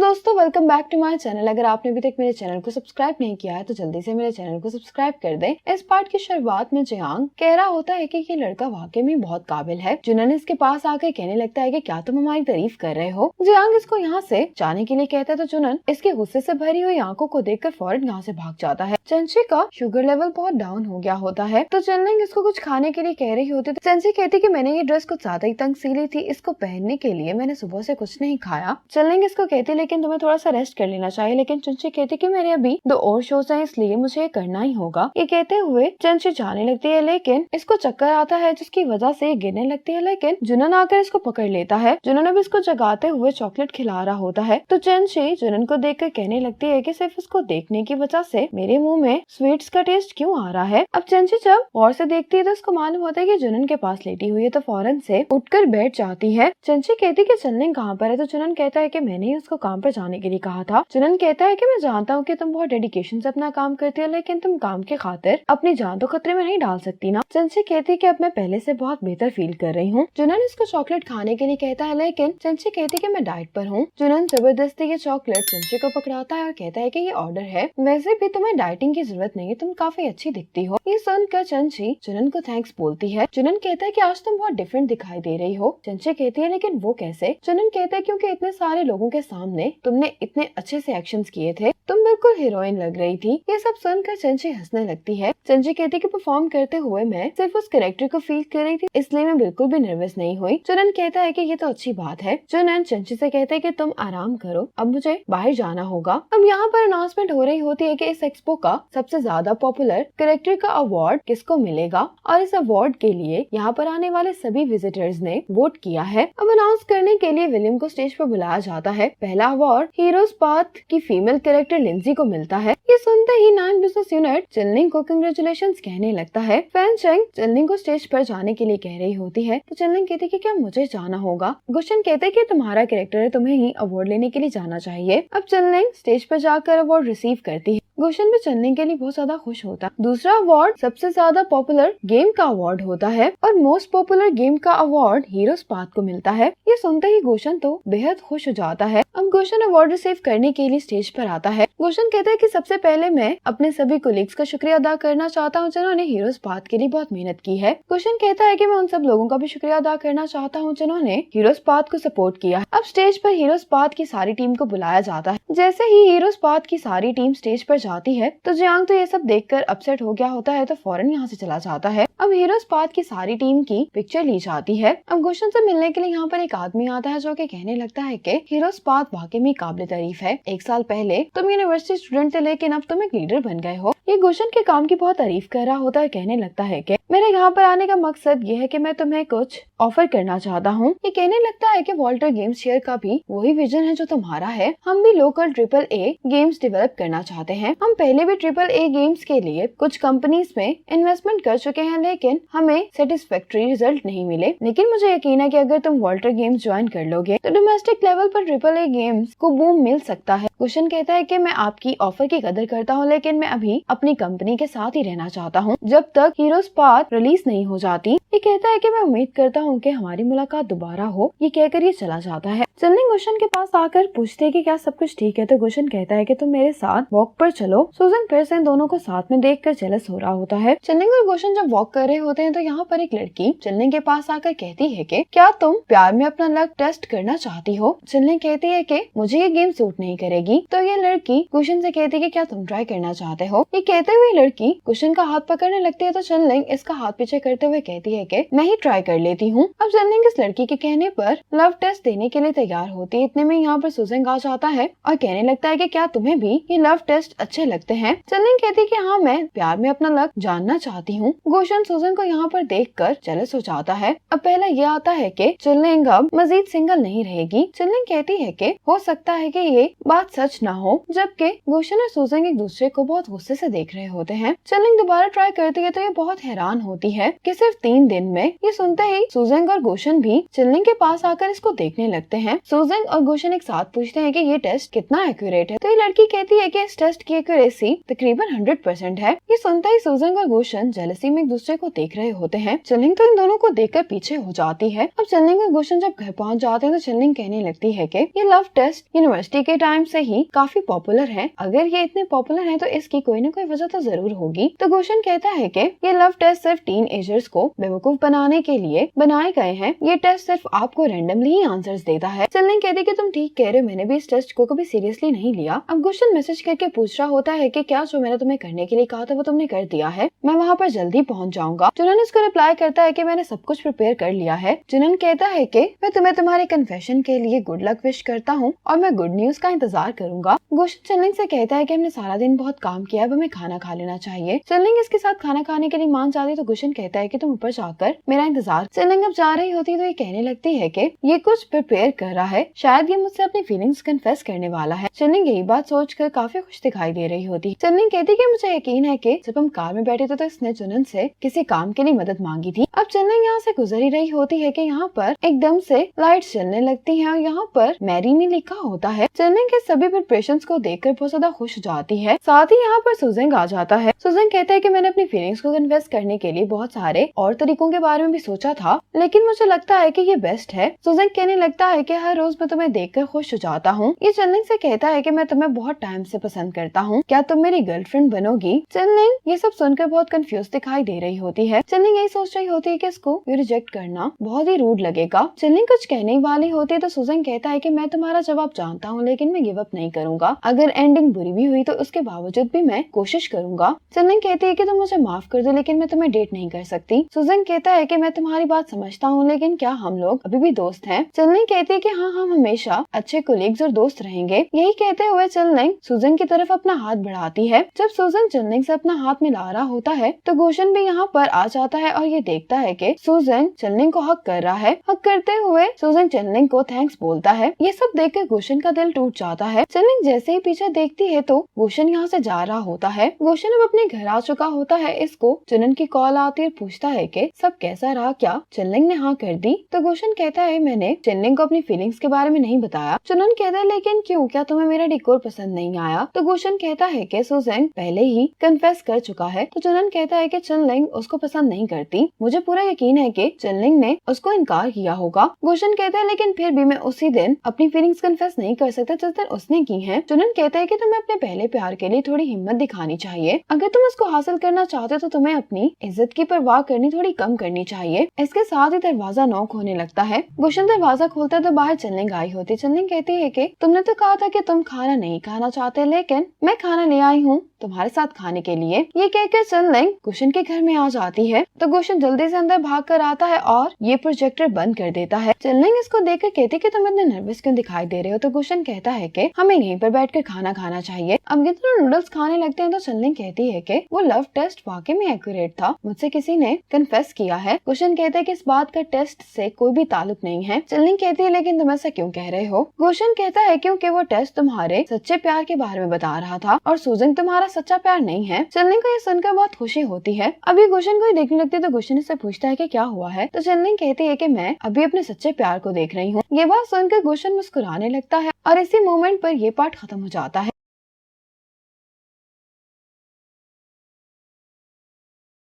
दोस्तों, welcome back to my channel. अगर आपने अभी तक मेरे चैनल को सब्सक्राइब नहीं किया है तो जल्दी से मेरे चैनल को सब्सक्राइब कर दें। इस पार्ट की शुरुआत में जियांग कह रहा होता है कि ये लड़का वाकई में बहुत काबिल है। जुनन इसके पास आकर कहने लगता है कि क्या तुम हमारी तारीफ कर रहे हो। जियांग इसको यहाँ से जाने के लिए कहता है तो जुनन इसके गुस्से से भरी हुई आंखों को देखकर फौरन यहाँ से भाग जाता है। चंची का शुगर लेवल बहुत डाउन हो गया होता है तो चनलिंग इसको कुछ खाने के लिए कह रही होती है। चंची कहती कि मैंने ये ड्रेस कुछ ज्यादा ही तंग सी ली थी, इसको पहनने के लिए मैंने सुबह से कुछ नहीं खाया। चनलिंग इसको कहती लेकिन तुम्हें थोड़ा सा रेस्ट कर लेना चाहिए, लेकिन चंची कहती कि मेरे अभी 2 और शोज हैं इसलिए मुझे ये करना ही होगा। ये कहते हुए चंची जाने लगती है लेकिन इसको चक्कर आता है जिसकी वजह से ये गिरने लगती है, लेकिन जुनन आकर इसको पकड़ लेता है। जुनन अब इसको जगाते हुए चॉकलेट खिला रहा होता है तो चंची जुनन को देखकर कहने लगती है कि सिर्फ उसको देखने की वजह से मेरे मुंह में स्वीट्स का टेस्ट क्यों आ रहा है। अब चंची जब और से देखती है तो उसको मालूम होता है कि जुनन के पास लेटी हुई है तो फौरन से उठकर बैठ जाती है। चंची कहती कि चनलिंग कहाँ पर है तो जुनन कहता है कि मैंने ही उसको काम पर जाने के लिए कहा था। जुनन कहता है कि मैं जानता हूँ कि तुम बहुत डेडिकेशन से अपना काम करती हो, लेकिन तुम काम के खातिर अपनी जान तो खतरे में नहीं डाल सकती ना। चंची कहती है कि अब मैं पहले से बहुत बेहतर फील कर रही हूँ। जुनन इसको चॉकलेट खाने के लिए कहता है लेकिन चंची कहती कि मैं डाइट पर हूँ। जुनन जबरदस्ती ये चॉकलेट चंची को पकड़ाता है और कहता है कि ये ऑर्डर है, वैसे भी तुम्हें डाइटिंग की जरूरत नहीं है, तुम काफी अच्छी दिखती हो। ये सुनकर चंची जुनन को थैंक्स बोलती है। जुनन कहता है कि आज तुम बहुत डिफरेंट दिखाई दे रही हो। चंची कहती है लेकिन वो कैसे। जुनन कहता है क्योंकि इतने सारे लोगों के सामने तुमने इतने अच्छे से एक्शंस किए थे, तुम बिल्कुल हीरोइन लग रही थी। ये सब सुनकर चंची हंसने लगती है। चंची कहती कि परफॉर्म करते हुए मैं सिर्फ उस कैरेक्टर को फील कर रही थी, इसलिए मैं बिल्कुल भी नर्वस नहीं हुई। जुनन कहता है कि ये तो अच्छी बात है। जुनन चंची से कहते हैं कि तुम आराम करो, अब मुझे बाहर जाना होगा। अब यहाँ पर अनाउंसमेंट हो रही होती है कि इस एक्सपो का सबसे ज्यादा पॉपुलर कैरेक्टर का अवार्ड किसको मिलेगा और इस अवार्ड के लिए यहाँ पर आने वाले सभी विजिटर्स ने वोट किया है। अब अनाउंस करने के लिए विलियम को स्टेज पर बुलाया जाता है। पहला अवार्ड हीरोज पाथ की फीमेल कैरेक्टर लिंजी को मिलता है। ये सुनते ही 9 बिजनेस यूनिट चनलिंग को कांग्रेचुलेशंस कहने लगता है। फैन चेंग चनलिंग को स्टेज पर जाने के लिए कह रही होती है तो चनलिंग कहती कि क्या मुझे जाना होगा। गुशन कहते कि तुम्हारा कैरेक्टर है, तुम्हें ही अवार्ड लेने के लिए जाना चाहिए। अब चनलिंग स्टेज पर जाकर अवार्ड रिसीव करती है। गुशन भी चनलिंग के लिए बहुत ज्यादा खुश होता है। दूसरा अवार्ड सबसे ज्यादा पॉपुलर गेम का अवार्ड होता है और मोस्ट पॉपुलर गेम का अवार्ड हीरोज पाथ को मिलता है। ये सुनते ही गुशन तो बेहद खुश हो जाता है। अब गुशन अवार्ड रिसीव करने के लिए स्टेज पर आता है। गुशन कहता है कि सबसे पहले मैं अपने सभी कोलीग्स का शुक्रिया अदा करना चाहता हूँ जिन्होंने हीरोज पाथ के लिए बहुत मेहनत की है। गुशन कहता है कि मैं उन सब लोगों का भी शुक्रिया अदा करना चाहता हूँ जिन्होंने हीरोज पाथ को सपोर्ट किया। अब स्टेज पर हीरोज पाथ की सारी टीम को बुलाया जाता है। जैसे ही हीरोज पाथ की सारी टीम स्टेज पर जाती है तो जियांग तो ये सब देखकर अपसेट हो गया होता है तो फौरन यहाँ से चला जाता है। अब हीरोज पाथ की सारी टीम की पिक्चर ली जाती है। अब गुशन से मिलने के लिए यहाँ पर एक आदमी आता है जो कि कहने लगता है कि हीरोज पाथ वाकई में काबिल तारीफ है। 1 साल पहले तुम यूनिवर्सिटी स्टूडेंट थे लेकिन अब तुम एक लीडर बन गए हो। ये गुशन के काम की बहुत तारीफ कर रहा होता है। कहने लगता है कि मेरे यहाँ पर आने का मकसद ये है कि मैं तुम्हें कुछ ऑफर करना चाहता हूँ। ये कहने लगता है कि वॉल्टर गेम्स शेयर का भी वही विजन है जो तुम्हारा है। हम भी लोकल AAA गेम्स डेवलप करना चाहते हैं। हम पहले भी AAA गेम्स के लिए कुछ कंपनीज में इन्वेस्टमेंट कर चुके हैं लेकिन हमें सेटिस्फैक्टरी रिजल्ट नहीं मिले, लेकिन मुझे यकीन है कि अगर तुम वॉल्टर गेम्स ज्वाइन कर लोगे तो डोमेस्टिक लेवल पर AAA गेम्स को बूम मिल सकता है। गुशन कहता है कि मैं आपकी ऑफर की कदर करता हूँ लेकिन मैं अभी अपनी कंपनी के साथ ही रहना चाहता हूँ जब तक हीरोज पाथ रिलीज नहीं हो जाती। ये कहता है कि मैं उम्मीद करता हूँ कि हमारी मुलाकात दोबारा हो। ये कहकर ये चला जाता है। चनलिंग गुशन के पास आकर पूछते है कि क्या सब कुछ ठीक है तो गुशन कहता है कि तुम मेरे साथ वॉक पर चलो। सुजन फिर से इन दोनों को साथ में देखकर जेलस हो रहा होता है। चनलिंग और गुशन जब वॉक कर रहे होते हैं तो यहाँ पर एक लड़की चनलिंग के पास आकर कहती है कि क्या तुम प्यार में अपना लक टेस्ट करना चाहती हो। चनलिंग कहती है कि मुझे ये गेम सूट नहीं करेगी तो ये लड़की गुशन से कहती है कि क्या तुम ट्राई करना चाहते हो। ये कहते हुए लड़की गुशन का हाथ पकड़ने लगती है तो चनलिंग इसका हाथ पीछे करते हुए कहती है कि मैं ही ट्राई कर लेती हूँ। अब चनलिंग इस लड़की के कहने पर लव टेस्ट देने के लिए तैयार होती है। इतने में यहाँ पर सुजन आ जाता है और कहने लगता है कि क्या तुम्हें भी ये लव टेस्ट अच्छे लगते हैं। चनलिंग कहती है कि हाँ, मैं प्यार में अपना लक जानना चाहती हूँ। गुशन सुजन को यहाँ पर देखकर जेलस हो जाता है। अब पहला ये आता है कि चनलिंग अब मजीद सिंगल नहीं रहेगी। चनलिंग कहती है कि हो सकता है कि ये बात सच ना हो, जबकि गुशन और सुजन एक दूसरे को बहुत गुस्से से देख रहे होते हैं। चनलिंग दोबारा ट्राई करती है तो ये बहुत हैरान होती है कि सिर्फ 3 दिन में। ये सुनते ही सुजन और गुशन भी चनलिंग के पास आकर इसको देखने लगते हैं। सुजन और गुशन एक साथ पूछते हैं कि ये टेस्ट कितना एक्यूरेट है तो वही लड़की कहती है कि इस टेस्ट की एक्यूरेसी तकरीबन 100% है। ये सुनता ही सुजन और गुशन जेलसी में एक दूसरे को देख रहे होते हैं। चनलिंग तो इन दोनों को देखकर पीछे हो जाती है। अब चनलिंग और गुशन जब घर पहुंच जाते हैं तो चनलिंग कहने लगती है कि ये लव टेस्ट यूनिवर्सिटी के टाइम से ही काफी पॉपुलर है। अगर ये इतने पॉपुलर है तो इसकी कोई न कोई वजह तो जरूर होगी। तो गुशन कहता है कि ये लव टेस्ट सिर्फ टीन एजर्स को बेवकूफ बनाने के लिए बनाए गए हैं। ये टेस्ट सिर्फ आपको रैंडमली ही आंसर्स देता है। चनलिंग कहती है कि तुम ठीक कह रहे हो, मैंने भी इस टेस्ट को कभी सीरियसली नहीं लिया। अब गुशन मैसेज करके पूछ रहा होता है कि क्या जो मैंने तुम्हें करने के लिए कहा था वो तुमने कर दिया है, मैं वहाँ पर जल्दी पहुँच जाऊंगा। जुनन इसको रिप्लाई करता है कि मैंने सब कुछ प्रिपेयर कर लिया है। जुनन कहता है कि मैं तुम्हें तुम्हारे कन्फेशन के लिए गुड लक विश करता हूँ और मैं गुड न्यूज का इंतजार करूंगा। गुशन चनलिंग से कहता है कि हमने सारा दिन बहुत काम किया, अब हमें खाना खा लेना चाहिए। चनलिंग इसके साथ खाना खाने के लिए मान जाती तो गुशन कहता है कि तुम ऊपर जाकर मेरा इंतजार। चनलिंग अब जा रही होती तो ये कहने लगती है कि ये कुछ प्रिपेयर कर रहा है, शायद ये मुझसे अपनी फीलिंग्स कन्फेस करने वाला है। चनलिंग यही बात सोचकर काफी खुश दिखाई दे रही होती। चनलिंग कहती कि मुझे यकीन है कि जब हम कार में बैठे थे तो इसने जुनन से किसी काम के लिए मदद मांगी थी। अब चनलिंग यहाँ से गुजर ही रही होती है कि यहाँ पर एकदम से लाइट्स जलने लगती हैं और यहाँ पर मैरी में लिखा होता है। चनलिंग के सभी प्रिपरेशंस को देखकर बहुत ज्यादा खुश हो जाती है। साथ ही यहाँ पर सुजन आ जाता है। सुजन कहता है कि मैंने अपनी फीलिंग्स को कन्फेस करने के लिए बहुत सारे और तरीकों के बारे में भी सोचा था, लेकिन मुझे लगता है कि ये बेस्ट है। सुजन कहने लगता है कि हर रोज मैं तुम्हें देखकर खुश हो जाता हूँ। ये चनलिंग से कहता है कि मैं तुम्हें बहुत टाइम से पसंद करता हूँ, क्या तुम मेरी गर्लफ्रेंड बनोगी? चनलिंग ये सब सुनकर बहुत कंफ्यूज दिखाई दे रही होती है। चनलिंग यही सोच रही होती है कि इसको ये रिजेक्ट करना बहुत ही रूड लगेगा। चनलिंग कुछ कहने वाली होती है तो सुजन कहता है कि मैं तुम्हारा जवाब जानता हूँ, लेकिन मैं गिव अप नहीं करूंगा। अगर एंडिंग बुरी भी हुई तो उसके बावजूद भी मैं कोशिश करूंगा। चनलिंग कहती है कि तुम मुझे माफ कर दो, लेकिन मैं तुम्हें डेट नहीं कर सकती। सुजन कहता है कि मैं तुम्हारी बात समझता हूँ, लेकिन क्या हम लोग अभी भी दोस्त हैं? चनलिंग कहती है कि हाँ, हम हमेशा अच्छे कोलीग्स और दोस्त रहेंगे। यही कहते हुए चनलिंग सुजन की तरफ अपना हाथ बढ़ाती है। जब सुजन चनलिंग से अपना हाथ मिला रहा होता है तो गुशन भी यहाँ पर आ जाता है और ये देखता है कि सुजन चनलिंग को हक कर रहा है। हक करते हुए सुजन चनलिंग को थैंक्स बोलता है। ये सब देखकर गुशन का दिल टूट जाता है। चनलिंग जैसे ही पीछे देखती है तो गुशन यहाँ से जा रहा होता है। गुशन अब अपने घर आ चुका होता है। इसको चनन की कॉल आती है और पूछता है कि सब कैसा रहा, क्या चनलिंग ने हाँ कर दी? तो गुशन कहता है मैंने चनलिंग को अपनी फीलिंग्स के बारे में नहीं बताया। चनन कहता है लेकिन क्यों, क्या तुम्हें मेरा डेकोर पसंद नहीं आया? तो गुशन कहता है कि सुजन पहले ही कन्फेस कर चुका है। तो चनन कहता है कि चनलिंग उसको पसंद नहीं करती, मुझे पूरा यकीन है कि चनलिंग ने उसको इनकार किया होगा। गुशन कहता है लेकिन फिर भी मैं उसी दिन अपनी फीलिंग्स कन्फेस नहीं कर सकता जिस दिन उसने की है। चनन कहता है कि तुम्हें अपने पहले प्यार के लिए थोड़ी हिम्मत दिखानी चाहिए। अगर तुम उसको हासिल करना चाहते हो तो तुम्हें अपनी इज्जत की परवाह करनी थोड़ी कम करनी चाहिए। इसके साथ ही दरवाजा नॉक होने लगता है। गुशन दरवाजा खोलता है तो बाहर चनलिंग आई होती। चनलिंग कहती है कि तुमने तो कहा था कि तुम खाना नहीं खाना चाहते, लेकिन मैं खाना ले आई हूँ तुम्हारे साथ खाने के लिए। ये कहकर चनलिंग गुशन के घर में आ जाती है तो गुशन जल्दी से अंदर भाग कर आता है और ये प्रोजेक्टर बंद कर देता है। चनलिंग इसको देखकर कहती कि तुम इतने नर्वस क्यों दिखाई दे रहे हो? तो गुशन कहता है कि हमें यहीं पर बैठकर खाना खाना चाहिए। अब ये दोनों नूडल्स खाने लगते हैं तो चनलिंग कहती है कि वो लव टेस्ट वाकई में एक्यूरेट था, मुझसे किसी ने कन्फेस किया है। गुशन कहता है कि इस बात का टेस्ट से कोई भी ताल्लुक नहीं है। चनलिंग कहती है लेकिन तुम ऐसा क्यों कह रहे हो? गुशन कहता है क्योंकि वो टेस्ट तुम्हारे सच्चे प्यार के बारे में बता रहा था और सुजन तुम्हारा सच्चा प्यार नहीं है। चनलिंग को ये सुनकर बहुत खुशी होती है। अभी गुशन को देखने लगती है तो गुशन इससे पूछता है कि क्या हुआ है? तो चनलिंग कहती है कि मैं अभी अपने सच्चे प्यार को देख रही हूँ। ये बात सुनकर गुशन मुस्कुराने लगता है और इसी मोमेंट पर ये पार्ट खत्म हो जाता है।